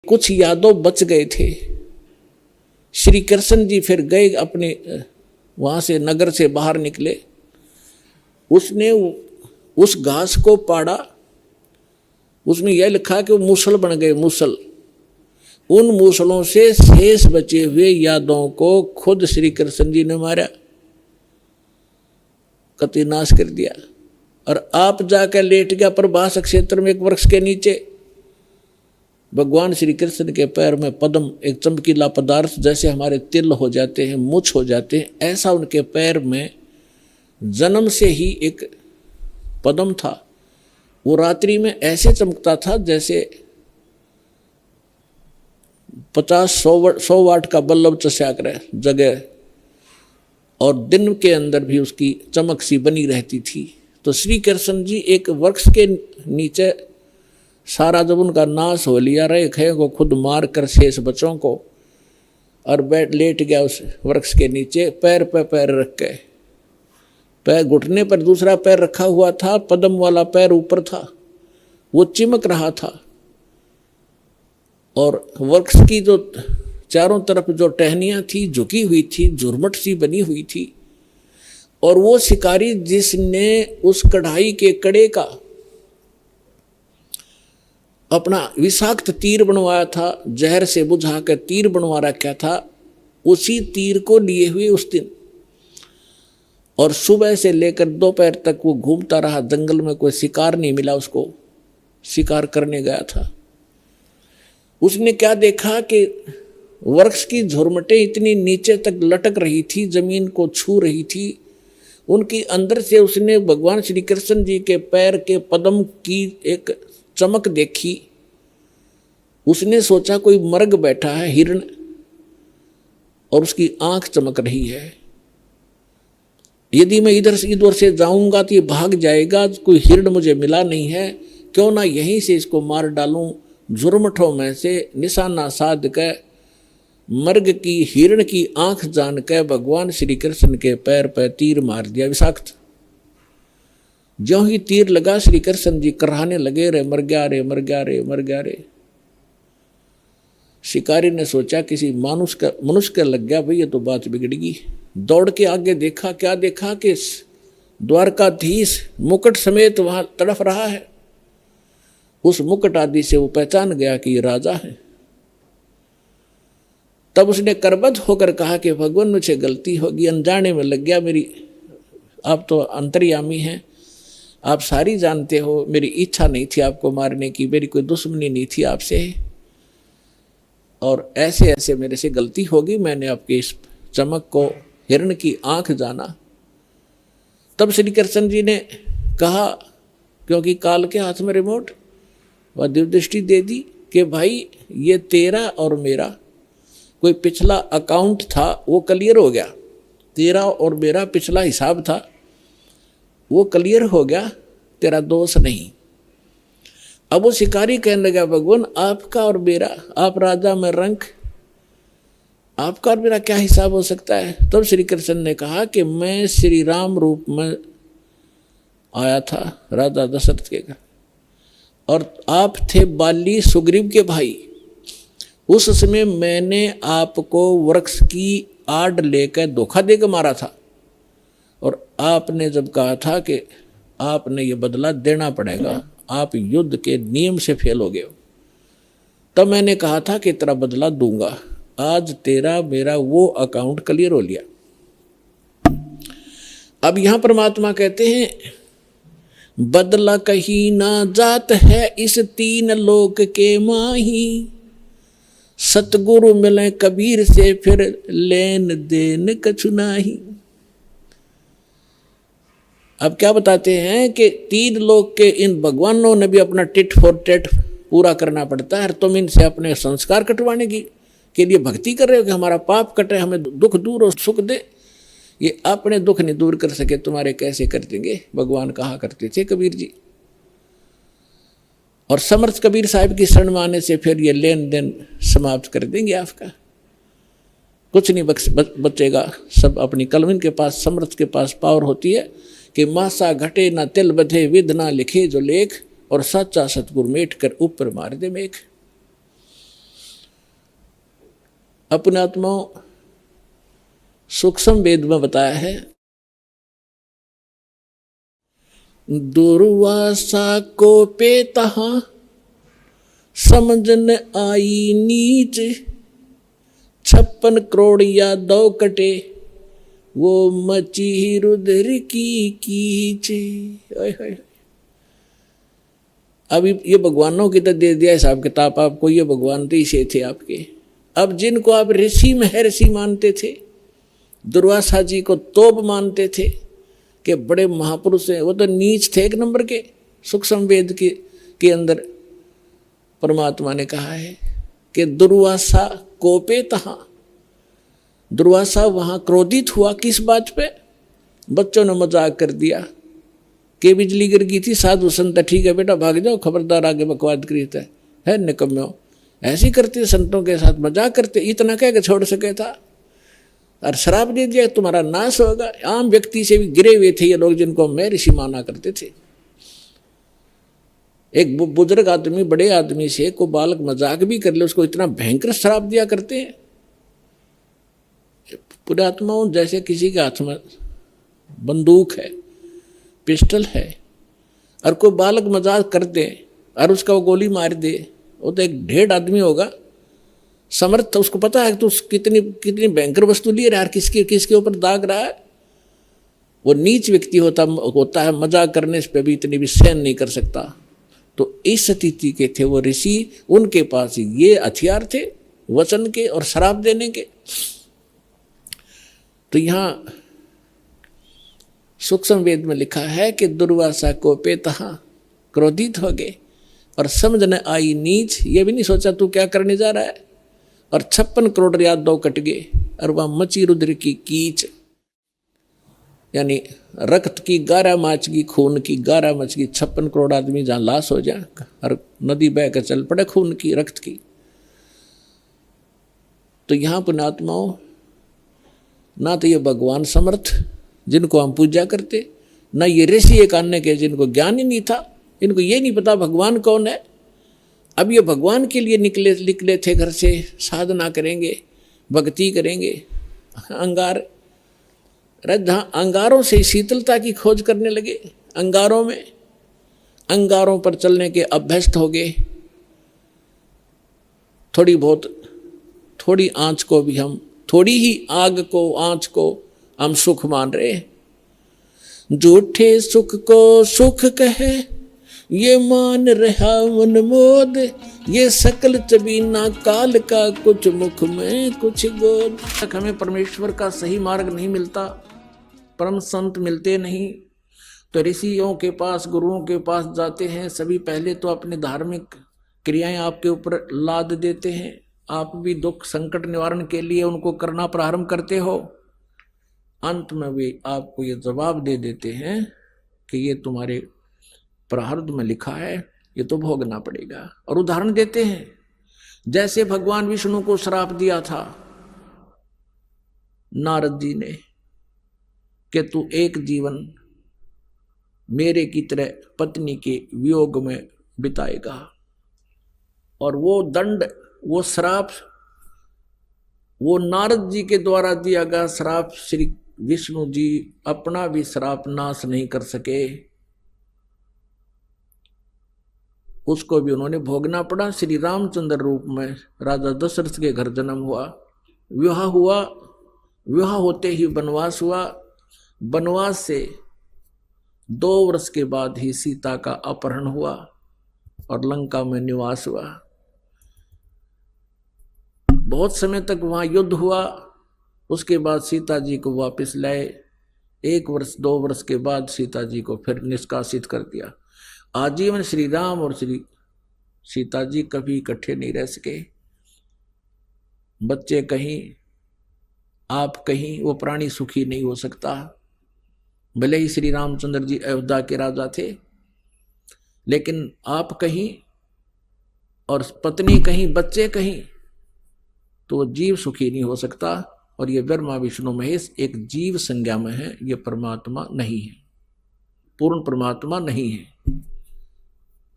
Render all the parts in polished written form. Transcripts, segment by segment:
कुछ यादव बच गए थे। श्री कृष्ण जी फिर गए अपने वहाँ से, नगर से बाहर निकले। उसने उस घास को पाड़ा, उसमें यह लिखा कि वो मूसल बन गए, मूसल। उन मूसलों से शेष बचे हुए यादवों को खुद श्री कृष्ण जी ने मारा, कति नाश कर दिया। और आप जाकर लेट गया प्रभास क्षेत्र में एक वृक्ष के नीचे। भगवान श्री कृष्ण के पैर में पद्म, एक चमकीला पदार्थ, जैसे हमारे तिल हो जाते हैं, मुछ हो जाते हैं, ऐसा उनके पैर में जन्म से ही एक पद्म था। वो रात्रि में ऐसे चमकता था जैसे 50-100 वाट का बल्ब चस्या करे जगह, और दिन के अंदर भी उसकी चमक सी बनी रहती थी। तो श्री कृष्ण जी एक वृक्ष के नीचे, सारा जब उनका नाश हो लिया, रेखे को खुद मार कर शेष बच्चों को, और बैठ लेट गया उस वृक्ष के नीचे, पैर पे पैर रख के। पैर घुटने पर दूसरा पैर रखा हुआ था, पद्म वाला पैर ऊपर था, वो चिमक रहा था। और वृक्ष की जो चारों तरफ जो टहनियाँ थी झुकी हुई थी, झुरमट सी बनी हुई थी। और वो शिकारी जिसने उस कढ़ाई के कड़े का अपना विषाक्त तीर बनवाया था, जहर से बुझा कर तीर बनवा रखा था, उसी तीर को लिए हुए उस दिन, और सुबह से लेकर दोपहर तक वो घूमता रहा जंगल में। कोई शिकार नहीं मिला उसको, शिकार करने गया था। उसने क्या देखा कि वृक्ष की झुरमटें इतनी नीचे तक लटक रही थी, जमीन को छू रही थी। उनकी अंदर से उसने भगवान श्री कृष्ण जी के पैर के पद्म की एक चमक देखी। उसने सोचा कोई मर्ग बैठा है, हिरण, और उसकी आंख चमक रही है। यदि मैं इधर से उधर से जाऊंगा तो ये भाग जाएगा, कोई हिरण मुझे मिला नहीं है, क्यों ना यहीं से इसको मार डालूं। झुरमठों में से निशाना साध कर मर्ग की हिरण की आंख जान कर भगवान श्री कृष्ण के पैर पर तीर मार दिया विषाक्त। ज्यों ही तीर लगा, श्री कृष्ण जी कराहने लगे, रे मर गया रे, मर गया रे, मर गया रे। शिकारी ने सोचा किसी मनुष्य का लग गया, भाई ये तो बात बिगड़गी। दौड़ के आगे देखा, क्या देखा कि द्वारकाधीश मुकुट समेत वहां तड़फ रहा है। उस मुकुट आदि से वो पहचान गया कि ये राजा है। तब उसने करबद्ध होकर कहा कि भगवान मुझे गलती होगी, अनजाने में लग गया मेरी, आप तो अंतर्यामी हैं, आप सारी जानते हो, मेरी इच्छा नहीं थी आपको मारने की, मेरी कोई दुश्मनी नहीं थी आपसे, और ऐसे ऐसे मेरे से गलती होगी, मैंने आपके इस चमक को हिरण की आंख जाना। तब श्री कृष्ण जी ने कहा, क्योंकि काल के हाथ में रिमोट, वह दिव्य दृष्टि दे दी कि भाई ये तेरा और मेरा कोई पिछला अकाउंट था, वो क्लियर हो गया। तेरा और मेरा पिछला हिसाब था, वो क्लियर हो गया, तेरा दोष नहीं। अब वो शिकारी कहने लगा, भगवान आपका और मेरा, आप राजा में रंक, आपका और मेरा क्या हिसाब हो सकता है। तब श्री कृष्ण ने कहा कि मैं श्री राम रूप में आया था राजा दशरथ के घर, और आप थे बाली सुग्रीव के भाई। उस समय मैंने आपको वृक्ष की आड़ लेकर धोखा देकर मारा था, और आपने जब कहा था कि आपने ये बदला देना पड़ेगा, आप युद्ध के नियम से फेल हो गए हो, तब मैंने कहा था कि तेरा बदला दूंगा। आज तेरा मेरा वो अकाउंट क्लियर हो लिया। अब यहां परमात्मा कहते हैं, बदला कहीं ना जात है इस तीन लोक के माही, सतगुरु मिले कबीर से फिर लेन देन कछु नाही। अब क्या बताते हैं कि तीन लोक के इन भगवानों ने भी अपना टिट फॉर टेट पूरा करना पड़ता है। तुम इनसे अपने संस्कार कटवाने के लिए भक्ति कर रहे हो कि हमारा पाप कटे, हमें दुख दूर और सुख दे। ये अपने दुख नहीं दूर कर सके, तुम्हारे कैसे कर देंगे, भगवान कहा करते थे कबीर जी। और समर्थ कबीर साहब की शरण में आने से फिर ये लेन देन समाप्त कर देंगे आपका, कुछ नहीं बचेगा। सब अपनी कलम, इनके पास, समर्थ के पास पावर होती है कि मासा घटे ना तिल बधे, विद ना लिखे जो लेख, और सच्चा सतगुरु मेट कर ऊपर मार दे मेघ। अपने आत्माओं सूक्ष्म वेद में बताया है, दुर्वासा को पे तहा समझन आई नीच, 56 करोड़ या 2 कटे वो मची रुद्र की कीच। अब ये भगवानों की तो दे दिया हिसाब किताब आपको, ये भगवान तो इसे थे आपके। अब जिनको आप ऋषि महर्षि मानते थे, दुर्वासा जी को तोप मानते थे कि बड़े महापुरुष हैं, वो तो नीच थे एक नंबर के। सूक्ष्म वेद के अंदर परमात्मा ने कहा है कि दुर्वासा कोपे तहा, दुर्वासा वहां क्रोधित हुआ। किस बात पे? बच्चों ने मजाक कर दिया कि बिजली गिर गई थी, साधु संत ठीक है बेटा भाग जाओ, खबरदार आगे बकवाद करीता है निकम्मो, ऐसे करते संतों के साथ मजाक करते, इतना कह के छोड़ सके था। और शराप दे दिया तुम्हारा नाश होगा। आम व्यक्ति से भी गिरे हुए थे ये लोग, जिनको मैं ऋषि माना करते थे। एक बुजुर्ग आदमी बड़े आदमी से को बालक मजाक भी कर ले, उसको इतना भयंकर शराप दिया करते हैं। पुरात्माओं जैसे किसी के हाथ में बंदूक है, पिस्टल है, और कोई बालक मजाक कर दे और उसका वो गोली मार दे, वो तो एक ढेर आदमी होगा समर्थ, उसको पता है कि तो कितनी भयंकर वस्तु लिए रहा है, किसके ऊपर दाग रहा है। वो नीच व्यक्ति होता है, मजाक करने पे भी इतनी भी सहन नहीं कर सकता। तो इस स्थिति के थे वो ऋषि, उनके पास ये हथियार थे वचन के और शराप देने के। तो यहां सूक्ष्म वेद में लिखा है कि दुर्वासा को पे तहा क्रोधित हो गए और समझ न आई नीच, ये भी नहीं सोचा तू क्या करने जा रहा है। और 56 करोड़ या 2 कट गए और वह मची रुद्र की कीच, यानी रक्त की 11 माच की, खून की 11 मच की। 56 करोड़ आदमी जहां लाश हो जाए और नदी बह कर चल पड़े खून की, रक्त की। तो यहां पुण्यात्माओं, ना तो ये भगवान समर्थ जिनको हम पूजा करते, ना ये ऋषि एक अन्य के जिनको ज्ञान ही नहीं था, इनको ये नहीं पता भगवान कौन है। अब ये भगवान के लिए निकले थे घर से, साधना करेंगे, भक्ति करेंगे। अंगार, जहां अंगारों से शीतलता की खोज करने लगे, अंगारों पर चलने के अभ्यस्त हो गए। थोड़ी आंच को भी हम, थोड़ी ही आग को, आंच को हम सुख मान रहे। झूठे सुख को सुख कहे, ये मान रहा मन मोद, ये सकल चबीना काल का, कुछ मुख में कुछ गोद। तक हमें परमेश्वर का सही मार्ग नहीं मिलता, परम संत मिलते नहीं, तो ऋषियों के पास, गुरुओं के पास जाते हैं। सभी पहले तो अपने धार्मिक क्रियाएं आपके ऊपर लाद देते हैं, आप भी दुख संकट निवारण के लिए उनको करना प्रारंभ करते हो। अंत में वे आपको ये जवाब दे देते हैं कि ये तुम्हारे प्रारब्ध में लिखा है, ये तो भोगना पड़ेगा। और उदाहरण देते हैं, जैसे भगवान विष्णु को श्राप दिया था नारद जी ने कि तू एक जीवन मेरे की तरह पत्नी के वियोग में बिताएगा। और वो दंड, वो श्राप, वो नारद जी के द्वारा दिया गया श्राप, श्री विष्णु जी अपना भी श्राप नाश नहीं कर सके, उसको भी उन्होंने भोगना पड़ा। श्री रामचंद्र रूप में राजा दशरथ के घर जन्म हुआ, विवाह हुआ, विवाह होते ही वनवास हुआ। वनवास से 2 वर्ष के बाद ही सीता का अपहरण हुआ और लंका में निवास हुआ। बहुत समय तक वहां युद्ध हुआ, उसके बाद सीता जी को वापस लाए। 1 वर्ष 2 वर्ष के बाद सीता जी को फिर निष्कासित कर दिया। आजीवन श्री राम और श्री सीता जी कभी इकट्ठे नहीं रह सके। बच्चे कहीं, आप कहीं, वो प्राणी सुखी नहीं हो सकता। भले ही श्री रामचंद्र जी अयोध्या के राजा थे, लेकिन आप कहीं और पत्नी कहीं, बच्चे कहीं, तो वो जीव सुखी नहीं हो सकता। और ये ब्रह्मा विष्णु महेश एक जीव संज्ञा में है, ये परमात्मा नहीं है, पूर्ण परमात्मा नहीं है।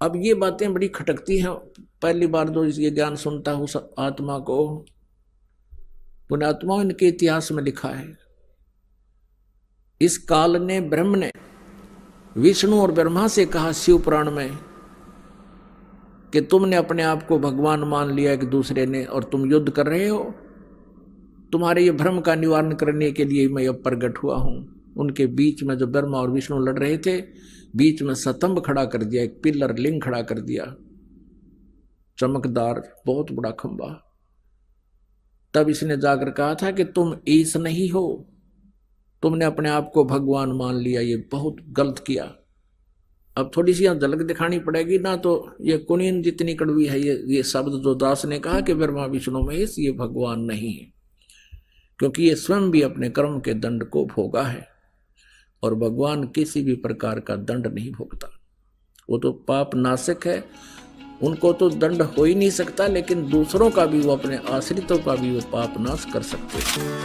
अब ये बातें बड़ी खटकती हैं, पहली बार जो ये ज्ञान सुनता हूँ आत्मा को, पुण्यात्माओं, इनके इतिहास में लिखा है, इस काल ने, ब्रह्म ने विष्णु और ब्रह्मा से कहा शिव पुराण में कि तुमने अपने आप को भगवान मान लिया एक दूसरे ने, और तुम युद्ध कर रहे हो, तुम्हारे ये भ्रम का निवारण करने के लिए मैं अब प्रकट हुआ हूं। उनके बीच में जो ब्रह्मा और विष्णु लड़ रहे थे, बीच में स्तंभ खड़ा कर दिया, एक पिलर लिंग खड़ा कर दिया, चमकदार बहुत बड़ा खंबा। तब इसने जाकर कहा था कि तुम ईश नहीं हो, तुमने अपने आप को भगवान मान लिया, ये बहुत गलत किया। अब थोड़ी सी यहां झलक दिखानी पड़ेगी ना, तो ये कुनीन जितनी कड़वी है ये शब्द जो दास ने कहा कि ब्रह्मा विष्णु महेश ये भगवान नहीं है, क्योंकि ये स्वयं भी अपने कर्म के दंड को भोगा है, और भगवान किसी भी प्रकार का दंड नहीं भोगता। वो तो पाप नाशक है, उनको तो दंड हो ही नहीं सकता, लेकिन दूसरों का भी, वो अपने आश्रितों का भी वो पाप नाश कर सकते हैं।